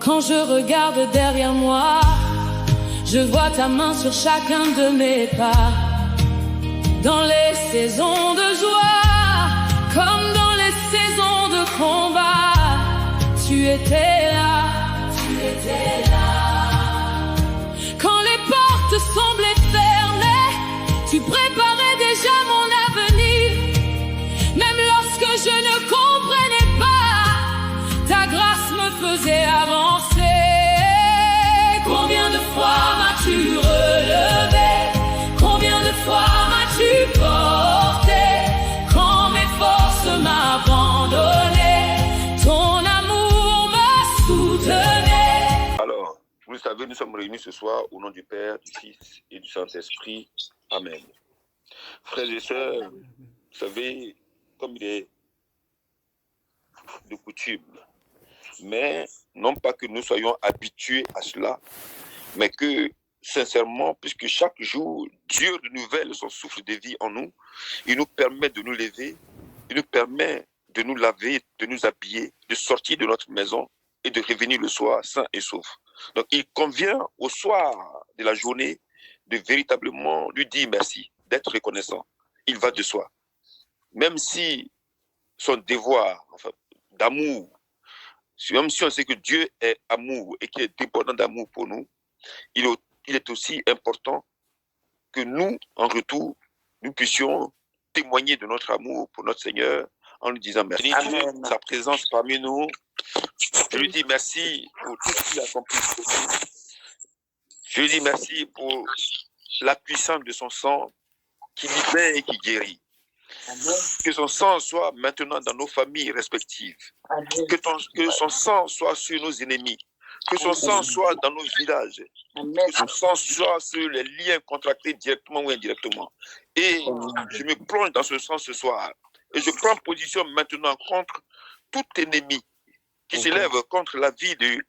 Quand je regarde derrière moi, je vois ta main sur chacun de mes pas. Dans les saisons de joie, comme dans les saisons de combat, tu étais là, tu étais là. Quand les portes semblaient fermées, tu préparais déjà mon avenir. Même lorsque je ne comprenais pas, ta grâce me faisait avancer. Combien de fois m'as-tu relevé? Combien de fois m'as-tu porté? Quand mes forces m'abandonnaient, ton amour me soutenait. Alors, vous le savez, nous sommes réunis ce soir au nom du Père, du Fils et du Saint-Esprit. Amen. Frères et sœurs, vous savez, comme il est de coutume, mais non pas que nous soyons habitués à cela, mais que sincèrement, puisque chaque jour, Dieu renouvelle son souffle de vie en nous, il nous permet de nous lever, il nous permet de nous laver, de nous habiller, de sortir de notre maison et de revenir le soir sain et sauf. Donc il convient au soir de la journée de véritablement lui dire merci, d'être reconnaissant. Il va de soi. Même si son devoir d'amour, même si on sait que Dieu est amour et qu'il est débordant d'amour pour nous, il est aussi important que nous, en retour, nous puissions témoigner de notre amour pour notre Seigneur en lui disant merci pour sa présence parmi nous. Je lui dis merci pour tout ce qu'il a accompli. Je lui dis merci pour la puissance de son sang qui libère et qui guérit. Amen. Que son sang soit maintenant dans nos familles respectives. Que son sang soit sur nos ennemis. Que son sang soit dans nos villages. Amen. Que son sang soit sur les liens contractés directement ou indirectement. Et je me plonge dans ce sang ce soir. Et je prends position maintenant contre tout ennemi qui s'élève contre la vie de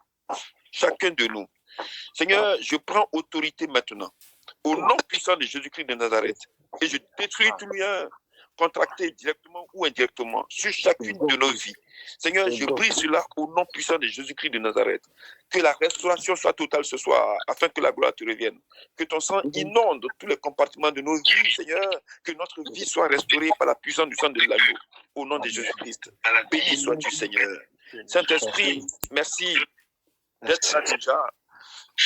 chacun de nous. Seigneur, je prends autorité maintenant. Au nom puissant de Jésus-Christ de Nazareth. Et je détruis tout lien contracté directement ou indirectement sur chacune de nos vies. Seigneur, je prie cela au nom puissant de Jésus-Christ de Nazareth. Que la restauration soit totale ce soir, afin que la gloire te revienne. Que ton sang inonde tous les compartiments de nos vies, Seigneur. Que notre vie soit restaurée par la puissance du sang de l'agneau. Au nom de Jésus-Christ. Béni sois-tu, Seigneur. Saint-Esprit, merci d'être là déjà.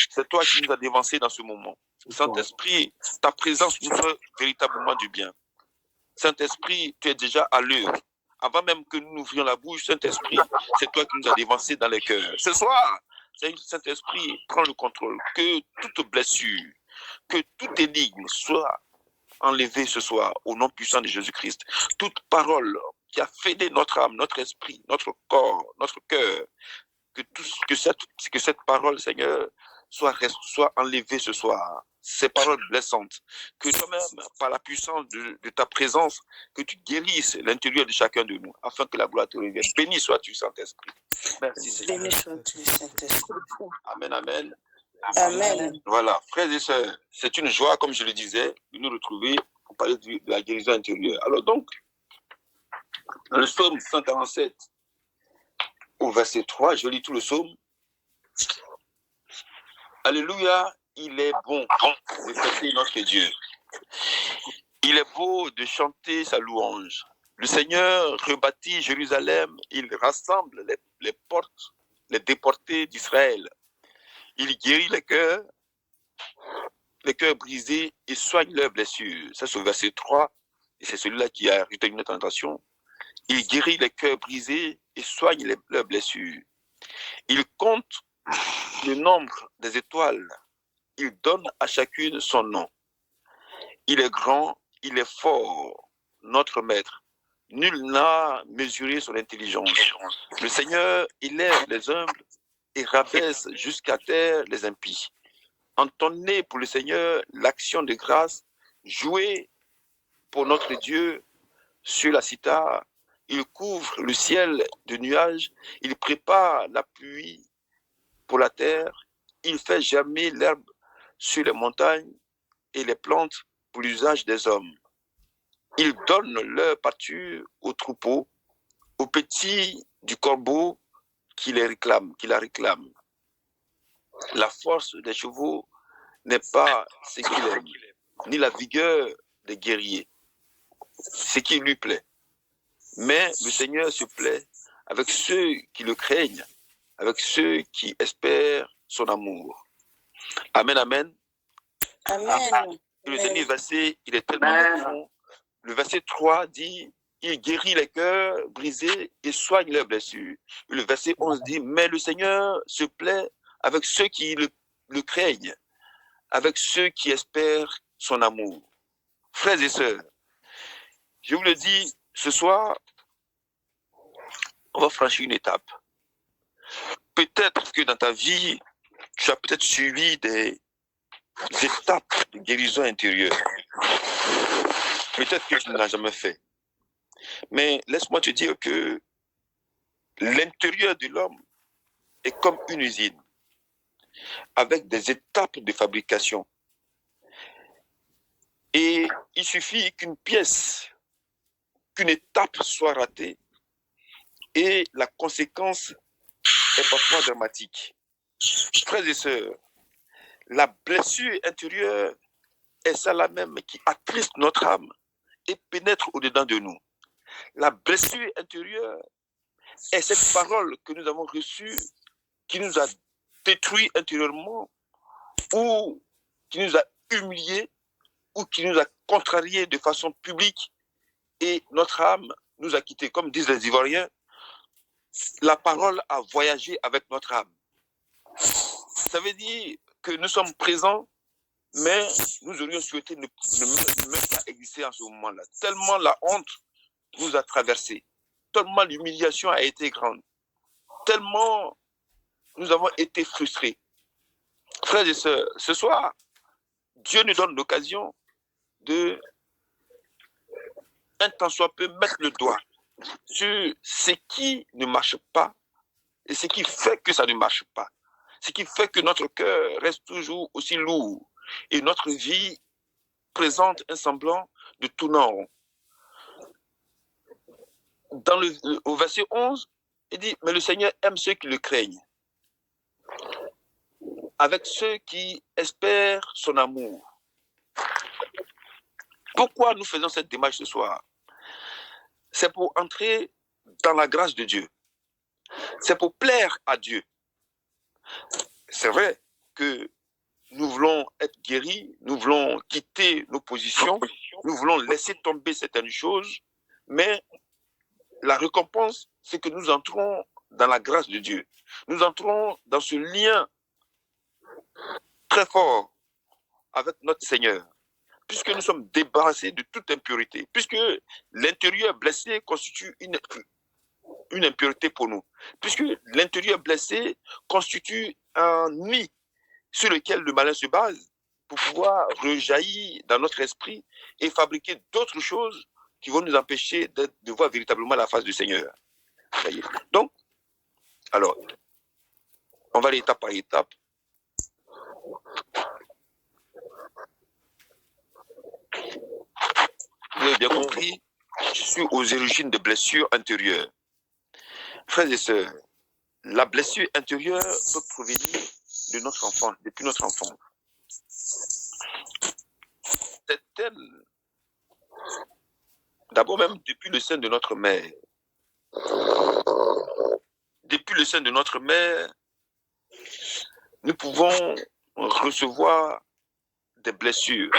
C'est toi qui nous as dévancés dans ce moment. Saint-Esprit, ta présence nous fait véritablement du bien. Saint-Esprit, tu es déjà à l'heure. Avant même que nous n'ouvrions la bouche, Saint-Esprit, c'est toi qui nous as dévancés dans les cœurs. Ce soir, Saint-Esprit, prends le contrôle. Que toute blessure, que toute énigme soit enlevée ce soir au nom puissant de Jésus-Christ. Toute parole qui a fédé notre âme, notre esprit, notre corps, notre cœur, que cette parole, Seigneur, soit enlevée ce soir. Ces paroles blessantes, que toi-même, par la puissance de ta présence, que tu guérisses l'intérieur de chacun de nous, afin que la gloire te revienne. Béni sois-tu, Saint-Esprit. Merci, Seigneur. Béni sois-tu, Saint-Esprit. Amen, amen. Amen. Voilà, frères et sœurs, c'est une joie, comme je le disais, de nous retrouver pour parler de la guérison intérieure. Alors donc, dans le psaume 147, au verset 3, je lis tout le psaume. Alléluia. Il est bon de fêter notre Dieu. Il est beau de chanter sa louange. Le Seigneur rebâtit Jérusalem. Il rassemble les déportés d'Israël. Il guérit les cœurs brisés et soigne leurs blessures. Ça, c'est au verset 3. Et c'est celui-là qui a retenu notre attention. Il guérit les cœurs brisés et soigne leurs blessures. Il compte le nombre des étoiles. Il donne à chacune son nom. Il est grand, il est fort, notre maître. Nul n'a mesuré son intelligence. Le Seigneur élève les humbles et rabaisse jusqu'à terre les impies. Entonnez pour le Seigneur l'action de grâce, jouez pour notre Dieu sur la cithare. Il couvre le ciel de nuages, il prépare la pluie pour la terre, il fait germer l'herbe sur les montagnes et les plantes pour l'usage des hommes. Ils donnent leur pâture aux troupeaux, aux petits du corbeau qui la réclament. La force des chevaux n'est pas ce qu'il aime, ni la vigueur des guerriers, ce qui lui plaît. Mais le Seigneur se plaît avec ceux qui le craignent, avec ceux qui espèrent son amour. Amen, amen. Amen. Le dernier verset, il est tellement profond. Le verset 3 dit, il guérit les cœurs brisés et soigne leurs blessures. Le verset 11 dit, mais le Seigneur se plaît avec ceux qui le craignent, avec ceux qui espèrent son amour. Frères et sœurs, je vous le dis, ce soir, on va franchir une étape. Peut-être que dans ta vie, tu as peut-être suivi des étapes de guérison intérieure. Peut-être que tu ne l'as jamais fait. Mais laisse-moi te dire que l'intérieur de l'homme est comme une usine, avec des étapes de fabrication. Et il suffit qu'une pièce, qu'une étape soit ratée, et la conséquence est parfois dramatique. Frères et sœurs, la blessure intérieure est celle-là même qui attriste notre âme et pénètre au-dedans de nous. La blessure intérieure est cette parole que nous avons reçue qui nous a détruits intérieurement ou qui nous a humiliés ou qui nous a contrariés de façon publique et notre âme nous a quittés. Comme disent les Ivoiriens, la parole a voyagé avec notre âme. Ça veut dire que nous sommes présents, mais nous aurions souhaité ne même pas exister en ce moment-là. Tellement la honte nous a traversés, tellement l'humiliation a été grande, tellement nous avons été frustrés. Frères et sœurs, ce soir, Dieu nous donne l'occasion de, un tant soit peu, mettre le doigt sur ce qui ne marche pas et ce qui fait que ça ne marche pas. Ce qui fait que notre cœur reste toujours aussi lourd et notre vie présente un semblant de tourner en rond. Au verset 11, il dit, mais le Seigneur aime ceux qui le craignent, avec ceux qui espèrent son amour. Pourquoi nous faisons cette démarche ce soir? C'est pour entrer dans la grâce de Dieu. C'est pour plaire à Dieu. C'est vrai que nous voulons être guéris, nous voulons quitter nos positions, nous voulons laisser tomber certaines choses, mais la récompense, c'est que nous entrons dans la grâce de Dieu. Nous entrons dans ce lien très fort avec notre Seigneur, puisque nous sommes débarrassés de toute impureté, puisque l'intérieur blessé constitue une impureté pour nous, puisque l'intérieur blessé constitue un nid sur lequel le malin se base pour pouvoir rejaillir dans notre esprit et fabriquer d'autres choses qui vont nous empêcher de voir véritablement la face du Seigneur. Donc, alors, on va aller étape par étape. Vous avez bien compris, je suis aux origines de blessures intérieures. Frères et sœurs, la blessure intérieure peut provenir de notre enfance, depuis notre enfance. C'est elle, d'abord même depuis le sein de notre mère. Depuis le sein de notre mère, nous pouvons recevoir des blessures.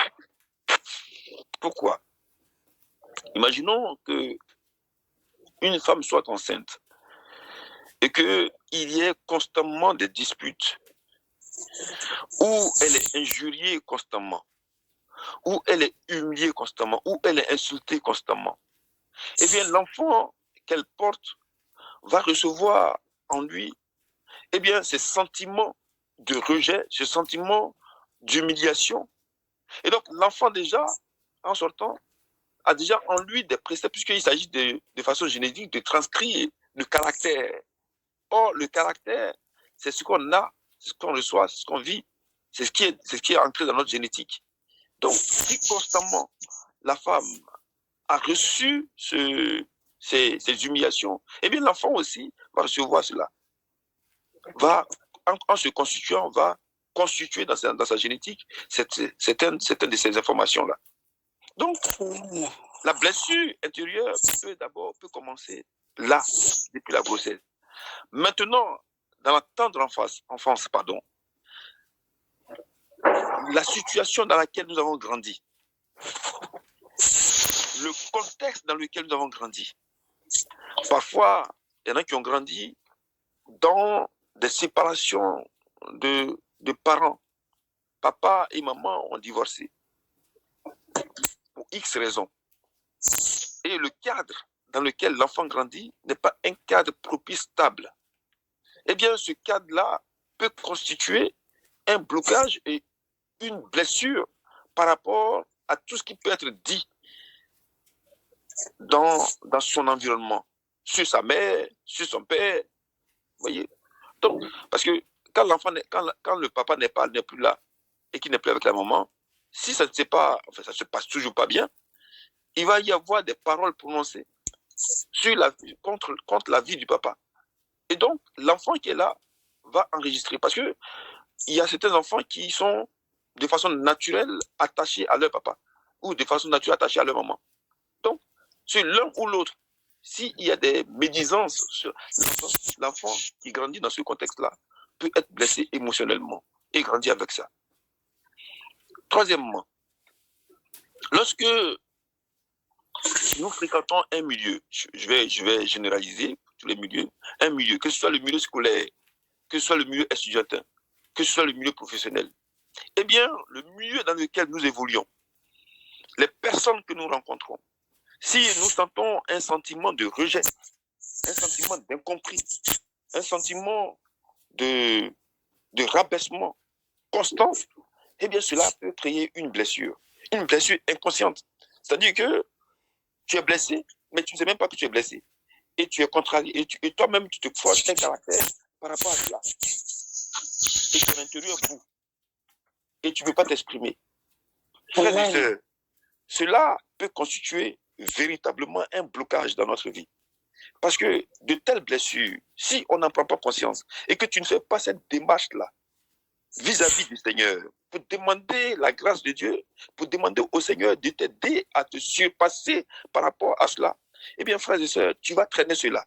Pourquoi? Imaginons que une femme soit enceinte et qu'il y ait constamment des disputes, où elle est injuriée constamment, où elle est humiliée constamment, où elle est insultée constamment. Eh bien, l'enfant qu'elle porte va recevoir en lui, eh bien, ces sentiments de rejet, ces sentiments d'humiliation. Et donc, l'enfant déjà, en sortant, a déjà en lui des préceptes, puisqu'il s'agit de façon génétique de transcrire le caractère. Or, le caractère, c'est ce qu'on a, c'est ce qu'on reçoit, c'est ce qu'on vit, c'est ce qui est entré dans notre génétique. Donc, si constamment la femme a reçu ces humiliations, eh bien l'enfant aussi va recevoir cela, va en se constituant, va constituer dans sa génétique certaines de ces informations-là. Donc, la blessure intérieure peut commencer là, depuis la grossesse. Maintenant, dans la tendre enfance, la situation dans laquelle nous avons grandi, le contexte dans lequel nous avons grandi. Parfois, il y en a qui ont grandi dans des séparations de parents. Papa et maman ont divorcé pour X raisons. Et le cadre dans lequel l'enfant grandit n'est pas un cadre propice, stable. Eh bien, ce cadre-là peut constituer un blocage et une blessure par rapport à tout ce qui peut être dit dans son environnement, sur sa mère, sur son père. Vous voyez? Donc, parce que quand le papa n'est plus là et qu'il n'est plus avec la maman, si ça ne se passe toujours pas bien, il va y avoir des paroles prononcées contre la vie du papa. Et donc, l'enfant qui est là va enregistrer. Parce que il y a certains enfants qui sont de façon naturelle attachés à leur papa ou de façon naturelle attachés à leur maman. Donc, sur l'un ou l'autre, s'il y a des médisances sur l'enfant qui grandit dans ce contexte-là, peut être blessé émotionnellement et grandir avec ça. Troisièmement, lorsque nous fréquentons un milieu, je vais généraliser tous les milieux, un milieu, que ce soit le milieu scolaire, que ce soit le milieu étudiantin, que ce soit le milieu professionnel, eh bien, le milieu dans lequel nous évoluons, les personnes que nous rencontrons, si nous sentons un sentiment de rejet, un sentiment d'incompris, un sentiment de rabaissement constant, eh bien, cela peut créer une blessure inconsciente. C'est-à-dire que tu es blessé, mais tu ne sais même pas que tu es blessé. Et tu es contrarié, et toi-même, tu te forges un caractère par rapport à cela. Et ton intérieur boue. Et tu ne peux pas t'exprimer. Frères et sœurs, cela peut constituer véritablement un blocage dans notre vie. Parce que de telles blessures, si on n'en prend pas conscience et que tu ne fais pas cette démarche-là vis-à-vis du Seigneur, pour demander la grâce de Dieu, pour demander au Seigneur de t'aider à te surpasser par rapport à cela, eh bien, frères et sœurs, tu vas traîner cela.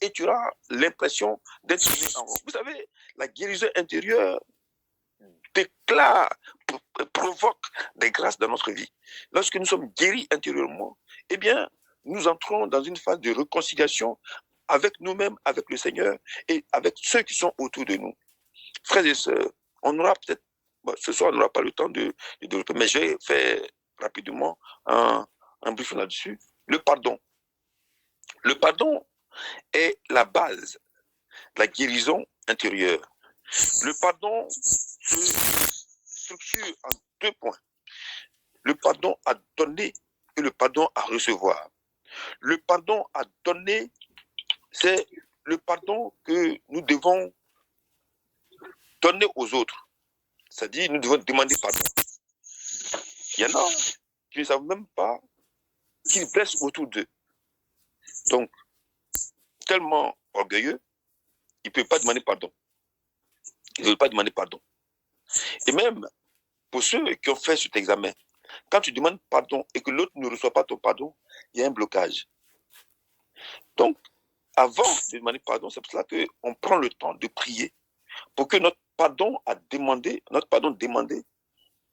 Et tu auras l'impression d'être tourné en rond. Vous savez, la guérison intérieure provoque des grâces dans notre vie. Lorsque nous sommes guéris intérieurement, eh bien, nous entrons dans une phase de réconciliation avec nous-mêmes, avec le Seigneur et avec ceux qui sont autour de nous. Frères et sœurs, on aura peut-être, ce soir, on n'aura pas le temps de développer, mais je vais faire rapidement un briefing là-dessus. Le pardon. Le pardon est la base de la guérison intérieure. Le pardon se structure en 2 points. Le pardon à donner et le pardon à recevoir. Le pardon à donner, c'est le pardon que nous devons donner aux autres. C'est-à-dire, nous devons demander pardon. Il y en a qui ne savent même pas qu'ils blessent autour d'eux. Donc, tellement orgueilleux, ils ne peuvent pas demander pardon. Ils ne veulent pas demander pardon. Et même, pour ceux qui ont fait cet examen, quand tu demandes pardon et que l'autre ne reçoit pas ton pardon, il y a un blocage. Donc, avant de demander pardon, c'est pour cela qu'on prend le temps de prier pour que notre pardon demandé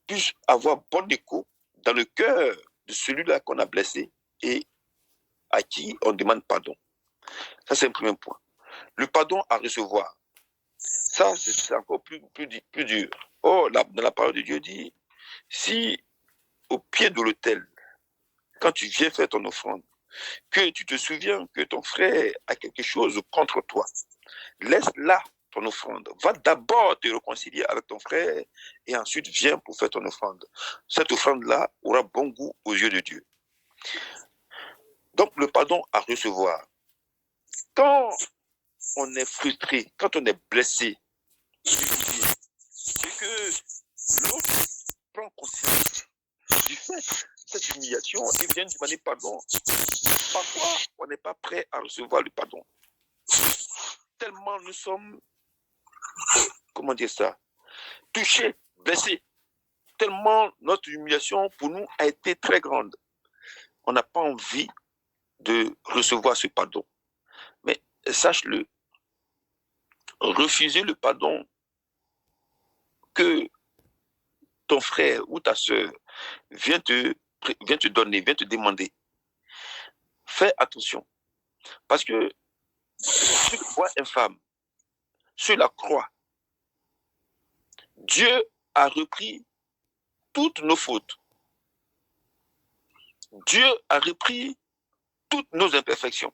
puisse avoir bon écho dans le cœur de celui-là qu'on a blessé et à qui on demande pardon. Ça, c'est un premier point. Le pardon à recevoir. Ça, c'est encore plus dur. Oh, dans la parole de Dieu dit, si au pied de l'autel, quand tu viens faire ton offrande, que tu te souviens que ton frère a quelque chose contre toi, laisse là ton offrande. Va d'abord te réconcilier avec ton frère et ensuite viens pour faire ton offrande. Cette offrande-là aura bon goût aux yeux de Dieu. Donc, le pardon à recevoir. Quand on est frustré, quand on est blessé, c'est que l'autre prend conscience du fait de cette humiliation et vient demander pardon. Parfois, on n'est pas prêt à recevoir le pardon. Tellement nous sommes comment dire ça, touché, blessé. Tellement notre humiliation pour nous a été très grande. On n'a pas envie de recevoir ce pardon. Mais sache-le, refuser le pardon que ton frère ou ta soeur vient te donner, vient te demander, fais attention. Parce que si tu vois infâme, sur la croix, Dieu a repris toutes nos fautes. Dieu a repris toutes nos imperfections.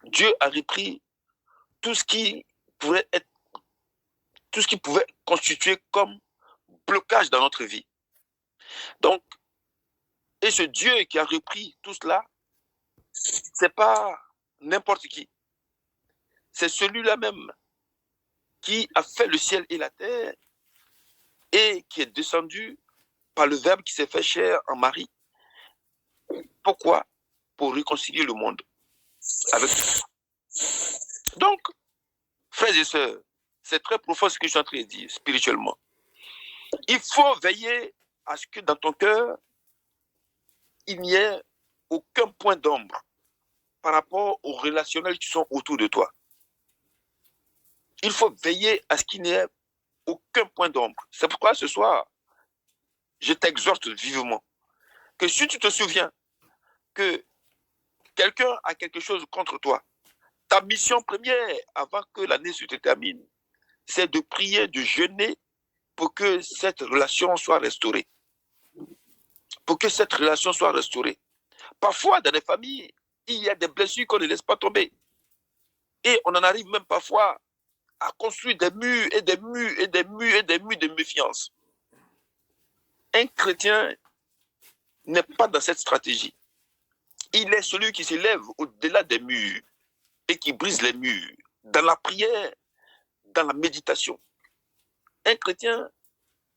Dieu a repris tout ce qui pouvait être, tout ce qui pouvait constituer comme blocage dans notre vie. Donc, et ce Dieu qui a repris tout cela, c'est pas n'importe qui. C'est celui-là même qui a fait le ciel et la terre et qui est descendu par le Verbe qui s'est fait chair en Marie. Pourquoi? Pour réconcilier le monde avec nous. Donc, frères et sœurs, c'est très profond ce que je suis en train de dire spirituellement. Il faut veiller à ce que dans ton cœur, il n'y ait aucun point d'ombre par rapport aux relationnels qui sont autour de toi. Il faut veiller à ce qu'il n'y ait aucun point d'ombre. C'est pourquoi ce soir, je t'exhorte vivement que si tu te souviens que quelqu'un a quelque chose contre toi, ta mission première avant que l'année se termine, c'est de prier, de jeûner pour que cette relation soit restaurée. Pour que cette relation soit restaurée. Parfois, dans les familles, il y a des blessures qu'on ne laisse pas tomber. Et on en arrive même parfois à construire des murs et des murs et des murs et des murs de méfiance. Un chrétien n'est pas dans cette stratégie. Il est celui qui s'élève au-delà des murs et qui brise les murs dans la prière, dans la méditation. Un chrétien,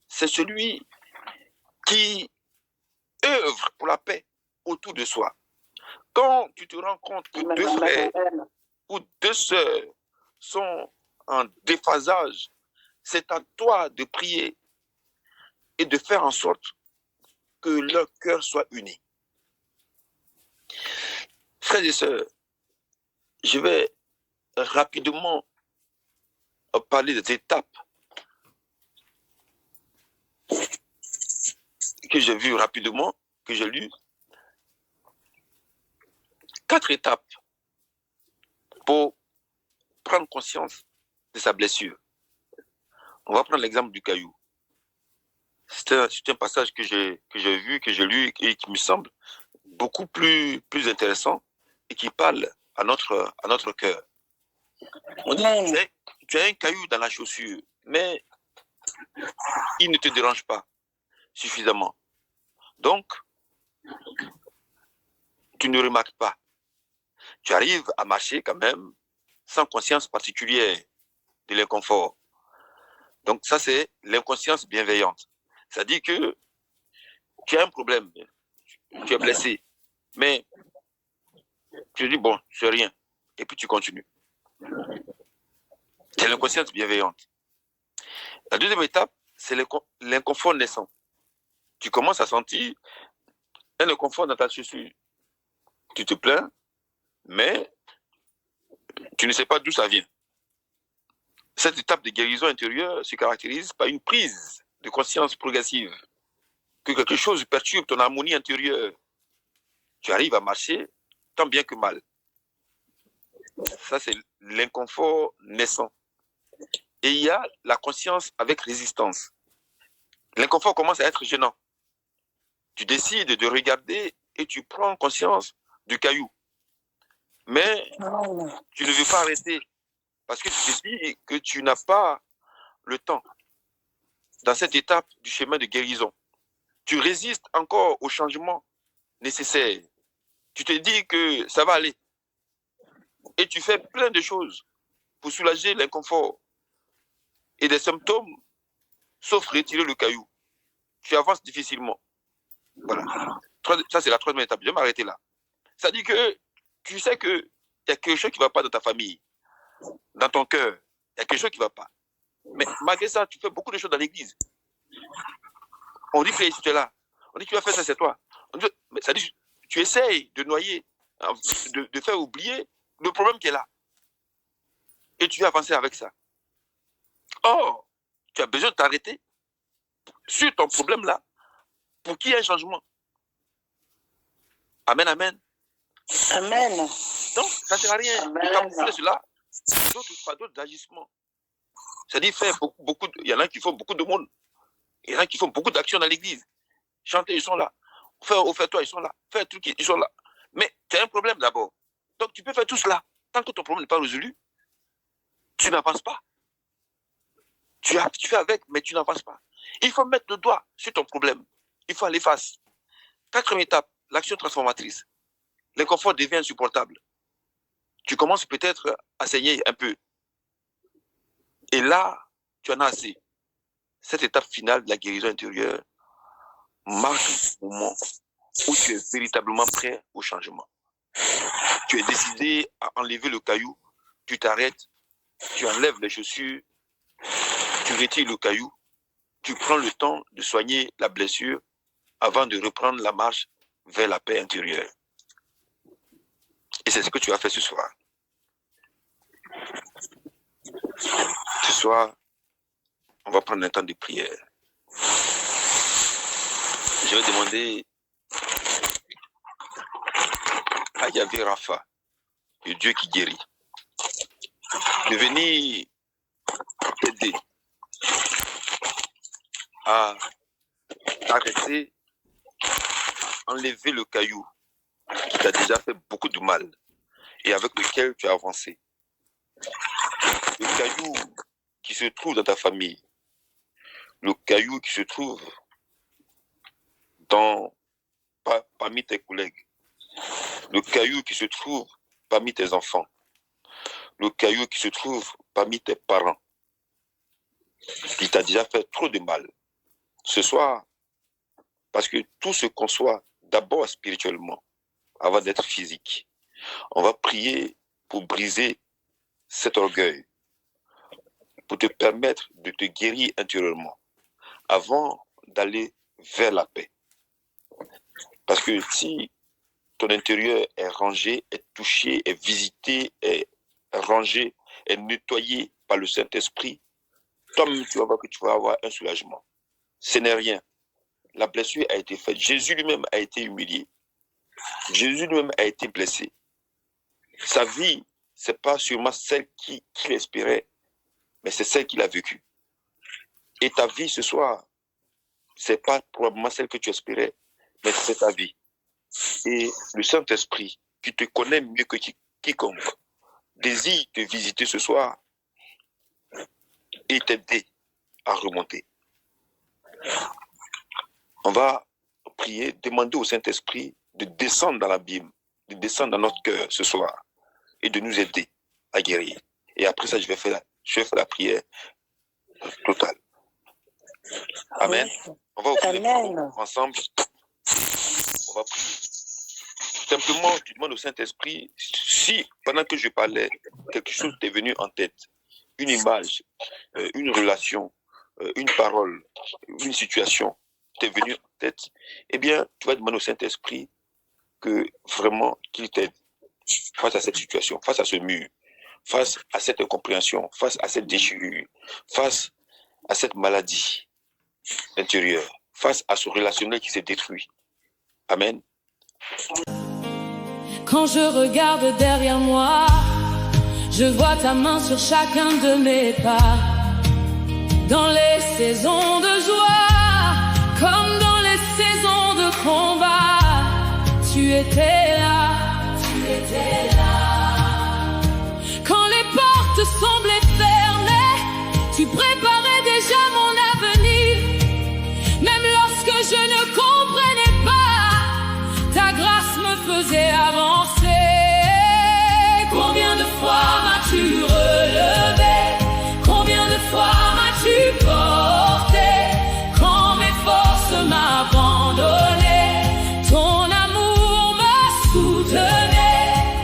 c'est celui qui œuvre pour la paix autour de soi. Quand tu te rends compte que deux frères ou deux sœurs sont en déphasage, c'est à toi de prier et de faire en sorte que leur cœur soit uni. Frères et sœurs, je vais rapidement parler des étapes que j'ai vues rapidement, que j'ai lues. 4 étapes pour prendre conscience de sa blessure. On va prendre l'exemple du caillou. C'est un passage que j'ai vu, que j'ai lu et qui me semble beaucoup plus intéressant et qui parle à notre cœur. On dit, tu as un caillou dans la chaussure, mais il ne te dérange pas suffisamment. Donc, tu ne remarques pas. Tu arrives à marcher quand même sans conscience particulière de l'inconfort. Donc ça, c'est l'inconscience bienveillante. C'est-à-dire que tu as un problème, tu es blessé, mais tu dis, bon, c'est rien, et puis tu continues. C'est l'inconscience bienveillante. La deuxième étape, c'est l'inconfort naissant. Tu commences à sentir un inconfort dans ta chaussure. Tu te plains, mais tu ne sais pas d'où ça vient. Cette étape de guérison intérieure se caractérise par une prise de conscience progressive, que quelque chose perturbe ton harmonie intérieure. Tu arrives à marcher tant bien que mal. Ça, c'est l'inconfort naissant. Et il y a la conscience avec résistance. L'inconfort commence à être gênant. Tu décides de regarder et tu prends conscience du caillou. Mais tu ne veux pas arrêter parce que tu te dis que tu n'as pas le temps dans cette étape du chemin de guérison. Tu résistes encore au changement nécessaire. Tu te dis que ça va aller. Et tu fais plein de choses pour soulager l'inconfort et des symptômes, sauf retirer le caillou. Tu avances difficilement. Voilà. Ça, c'est la troisième étape. Je vais m'arrêter là. Ça dit que tu sais qu'il y a quelque chose qui ne va pas dans ta famille, dans ton cœur. Il y a quelque chose qui ne va pas. Mais malgré ça, tu fais beaucoup de choses dans l'église. On dit que tu es là. On dit que tu vas faire ça, c'est toi. Mais ça dit, tu essayes de noyer, de faire oublier le problème qui est là. Et tu vas avancer avec ça. Or, tu as besoin de t'arrêter sur ton problème là pour qu'il y ait un changement. Amen, amen. Amen. Donc, ça ne sert à rien de camoufler cela par d'autres agissements. C'est-à-dire, il y en a qui font beaucoup de monde. Il y en a qui font beaucoup d'actions dans l'église. Chanter, ils sont là. Offre-toi, ils sont là. Faire un truc, ils sont là. Mais tu as un problème d'abord. Donc, tu peux faire tout cela. Tant que ton problème n'est pas résolu, tu n'avances pas. Tu fais avec, mais tu n'avances pas. Il faut mettre le doigt sur ton problème. Il faut aller face. 4e étape, l'action transformatrice. L'inconfort devient insupportable. Tu commences peut-être à saigner un peu. Et là, tu en as assez. Cette étape finale de la guérison intérieure marque le moment où tu es véritablement prêt au changement. Tu es décidé à enlever le caillou, tu t'arrêtes, tu enlèves les chaussures, tu retires le caillou, tu prends le temps de soigner la blessure avant de reprendre la marche vers la paix intérieure. Et c'est ce que tu as fait ce soir. Ce soir, on va prendre un temps de prière. Je vais demander à Yahvé Rapha, le Dieu qui guérit, de venir t'aider à t'arrêter, enlever le caillou qui t'a déjà fait beaucoup de mal et avec lequel tu as avancé. Le caillou qui se trouve dans ta famille, le caillou qui se trouve parmi tes collègues, le caillou qui se trouve parmi tes enfants, le caillou qui se trouve parmi tes parents, qui t'a déjà fait trop de mal. Ce soir, parce que tout se conçoit d'abord spirituellement, avant d'être physique, on va prier pour briser cet orgueil, pour te permettre de te guérir intérieurement, avant d'aller vers la paix. Parce que si ton intérieur est rangé, est touché, est visité, est rangé, est nettoyé par le Saint-Esprit, toi-même tu vas voir que tu vas avoir un soulagement. Ce n'est rien. La blessure a été faite. Jésus lui-même a été humilié. Jésus lui-même a été blessé. Sa vie, ce n'est pas sûrement celle qu'il espérait, mais c'est celle qu'il a vécue. Et ta vie ce soir, ce n'est pas probablement celle que tu espérais, mais c'est ta vie. Et le Saint-Esprit, qui te connaît mieux que quiconque, désire te visiter ce soir et t'aider à remonter. On va prier, demander au Saint-Esprit de descendre dans l'abîme, de descendre dans notre cœur ce soir et de nous aider à guérir. Et après ça, je vais faire la prière totale. Amen. On va ouvrir les micros ensemble. On va prier. Simplement, tu demandes au Saint-Esprit, si pendant que je parlais, quelque chose t'est venu en tête, une image, une relation, une parole, une situation t'est venue en tête, eh bien, tu vas demander au Saint-Esprit que vraiment qu'il t'aide face à cette situation, face à ce mur, face à cette incompréhension, face à cette déchirure, face à cette maladie intérieure, face à ce relationnel qui s'est détruit. Amen. Quand je regarde derrière moi, je vois ta main sur chacun de mes pas. Dans les saisons de joie, comme dans les saisons de combat, tu étais